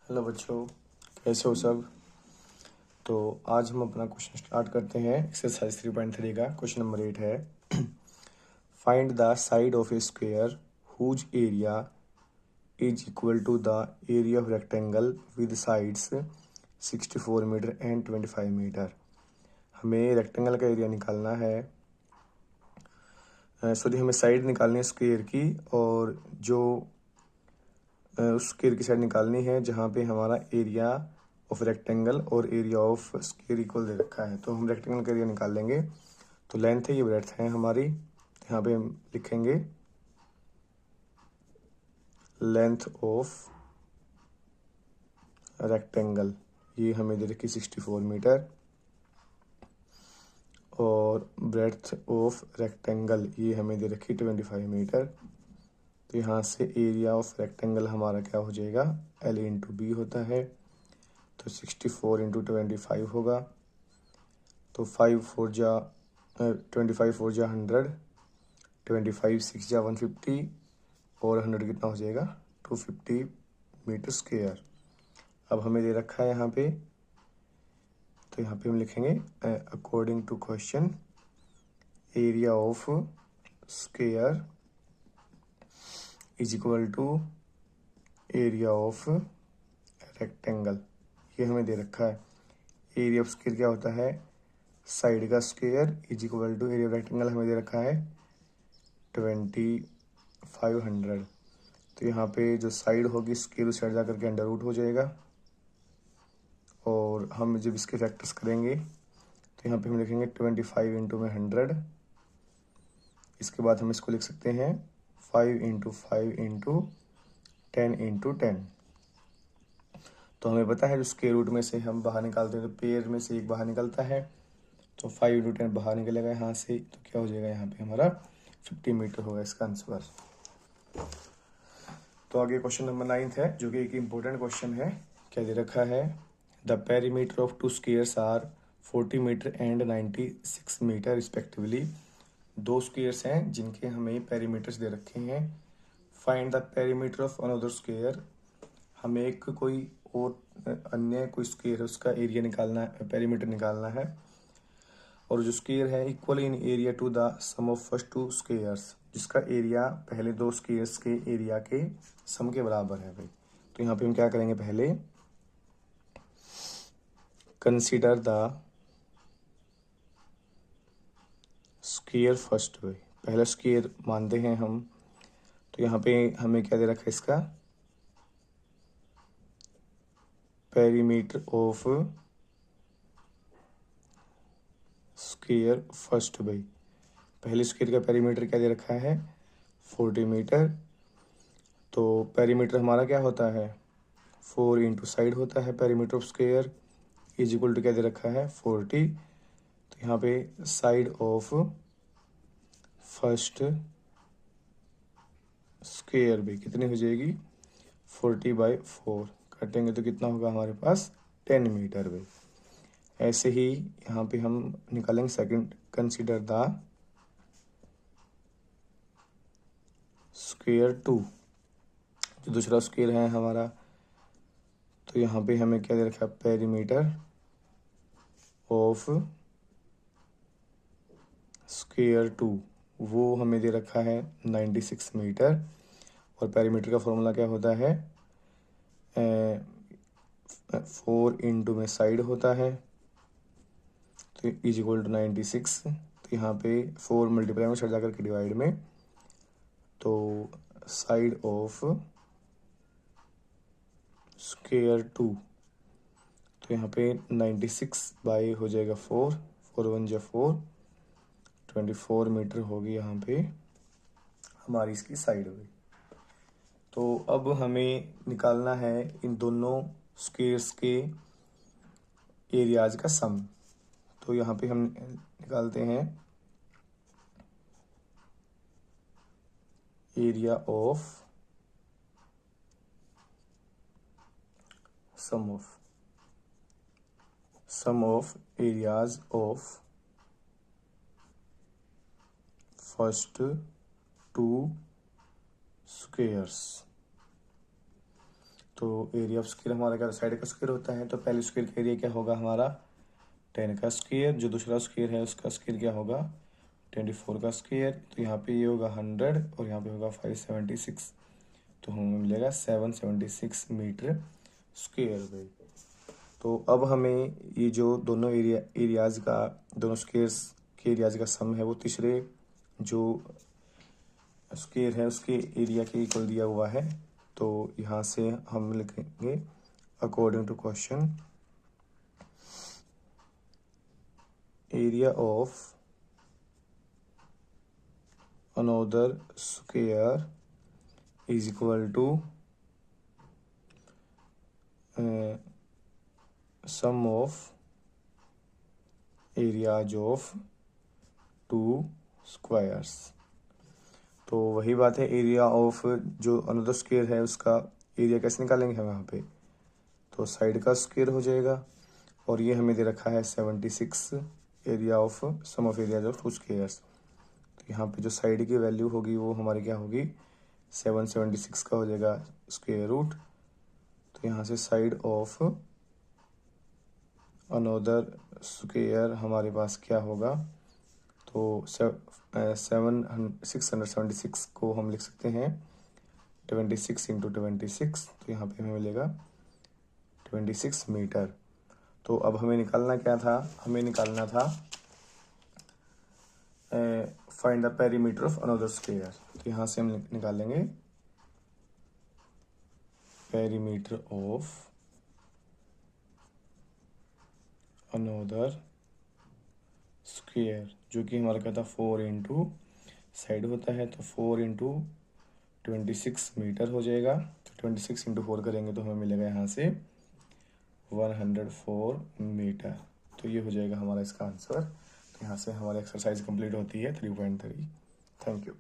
Hello बच्चों, कैसे हो सब। तो आज हम अपना क्वेश्चन स्टार्ट करते हैं। एक्सरसाइज 3.3 का क्वेश्चन नंबर 8 है। Find the side of a square whose area is equal to the area of rectangle with sides 64 metre and 25 metre. हमें रेक्टेंगल का एरिया निकालना है, सॉरी हमें साइड निकालनी है स्क्वायर की, और जो उस स्क्वायर की साइड निकालनी है जहाँ पे हमारा एरिया ऑफ रेक्टेंगल और एरिया ऑफ स्क्वायर इक्वल दे रखा है। तो हम रेक्टेंगल का एरिया निकाल लेंगे। तो लेंथ है, ये ब्रेड्थ है हमारी। यहाँ पे हम लिखेंगे लेंथ ऑफ रेक्टेंगल, ये हमें दे रखी 64 मीटर, और ब्रेड्थ ऑफ रेक्टेंगल ये हमें दे रखी 25 मीटर। तो यहाँ से एरिया ऑफ रेक्टेंगल हमारा क्या हो जाएगा, L इंटू बी होता है। तो 64 इंटू 25 होगा। तो 25 4 जा 100, 25 6 जा 150, और 100 कितना हो जाएगा 250 मीटर स्क्वायर। अब हमें दे रखा है यहाँ पे, तो यहाँ पे हम लिखेंगे according to question area of square is equal to area of rectangle. ये हमें दे रखा है। एरिया ऑफ स्क्वायर क्या होता है, साइड का square is equal to area of rectangle हमें दे रखा है 2500। तो यहाँ पे जो साइड होगी स्क्वायर उस साइड जा करके अंडर रूट हो जाएगा, और हम जब इसके फैक्टर्स करेंगे तो यहाँ पे हम लिखेंगे 25 इंटू में 100। इसके बाद हम इसको लिख सकते हैं 5 इंटू 5 इंटू 10 इंटू 10। तो हमें पता है जो स्क्वायर रूट में से हम बाहर निकालते हैं तो पेयर में से एक बाहर निकलता है। तो 5 इंटू 10 बाहर निकलेगा यहाँ से, तो क्या हो जाएगा यहाँ पे हमारा 50 मीटर होगा इसका आंसर। तो आगे क्वेश्चन नंबर 9 है, जो कि एक इम्पोर्टेंट क्वेश्चन है। क्या दे रखा है, the perimeter of two squares are 40 metre and 96 metre respectively. दो स्क्वायर्स हैं जिनके हमें पेरीमीटर्स दे रखे हैं। Find the perimeter of another square. हमें एक कोई और अन्य कोई स्क्वायर है उसका एरिया निकालना है, पेरीमीटर निकालना है। और जो स्क्वायर है equal in area to the sum of first two squares, जिसका एरिया पहले दो स्क्वायर्स के एरिया के सम के बराबर है भाई। तो यहाँ पे हम क्या करेंगे, पहले कंसीडर द स्क्वायर फर्स्ट भाई, पहला स्क्वायर मानते हैं हम। तो यहाँ पे हमें क्या दे रखा है, इसका पेरीमीटर ऑफ स्क्वायर फर्स्ट भाई। पहले स्क्वायर का पेरीमीटर क्या दे रखा है 40 मीटर। तो पेरीमीटर हमारा क्या होता है 4 इंटू साइड होता है। Perimeter of square is equal to क्या दे रखा है 40। तो यहाँ पे साइड ऑफ फर्स्ट स्क्वायर भी कितनी हो जाएगी 40/4। काटेंगे तो कितना होगा हमारे पास 10 मीटर भी। ऐसे ही यहाँ पे हम निकालेंगे सेकंड, कंसीडर द स्क्वायर 2, जो दूसरा स्क्वायर है हमारा। तो यहाँ पे हमें क्या दे रखा है पेरीमीटर ऑफ स्क्वायर 2, वो हमें दे रखा है 96 मीटर। और पेरीमीटर का फॉर्मूला क्या होता है 4 इंटू में साइड होता है, तो इज इक्वल टू 96। तो यहाँ पे 4 मल्टीप्लाई में साइड जाकर के डिवाइड में, तो साइड ऑफ स्क्वायर 2, तो यहाँ पे 96 बाई हो जाएगा 4, 4 1 जा 4, 24 मीटर होगी यहाँ पे हमारी इसकी साइड हुई। तो अब हमें निकालना है इन दोनों स्क्वायर्स के एरियाज का सम। तो यहाँ पे हम निकालते हैं area of sum of areas of first two squares. तो एरिया ऑफ स्क्वायर हमारा क्या साइड का स्क्वायर होता है, तो पहले स्क्वायर का एरिया क्या होगा हमारा 10 का स्क्वायर, जो दूसरा स्क्वायर है उसका स्क्वायर क्या होगा 24 का स्क्वायर, तो यहाँ पे ये होगा 100 और यहाँ पे होगा 576, तो हमें मिलेगा 776 मीटर स्क्वायर भाई। तो अब हमें ये जो दोनों एरियाज़ का दोनों स्क्वायर्स के एरियाज़ का सम है वो तीसरे जो स्क्वायर है उसके एरिया के इक्वल दिया हुआ है। तो यहाँ से हम लिखेंगे according to question area of another square is equal to sum of areas of two squares। तो वही बात है, एरिया ऑफ जो अनदर स्क्वायर है उसका एरिया कैसे निकालेंगे हम यहाँ पे, तो साइड का स्क्वायर हो जाएगा, और ये हमें दे रखा है 76 area of sum of areas of two squares. तो यहाँ पे जो साइड की वैल्यू होगी वो हमारी क्या होगी 776 का हो जाएगा स्क्वायर रूट। तो यहाँ से साइड ऑफ अनदर स्क्वायर हमारे पास क्या होगा, तो 676 को हम लिख सकते हैं 26 इंटू 26, तो यहाँ पे हमें मिलेगा 26 मीटर। तो अब हमें निकालना क्या था, हमें निकालना था find the perimeter of another square. तो यहाँ से हम निकालेंगे पेरीमीटर ऑफ अनदर स्क्वायर, जो कि हमारा क्या था 4 इंटू साइड होता है, तो 4 इंटू 26 मीटर हो जाएगा। तो 26 इंटू 4 करेंगे तो हमें मिलेगा यहाँ से 104 मीटर। तो ये हो जाएगा हमारा इसका आंसर। तो यहाँ से हमारी एक्सरसाइज कंप्लीट होती है 3.3। Thank you.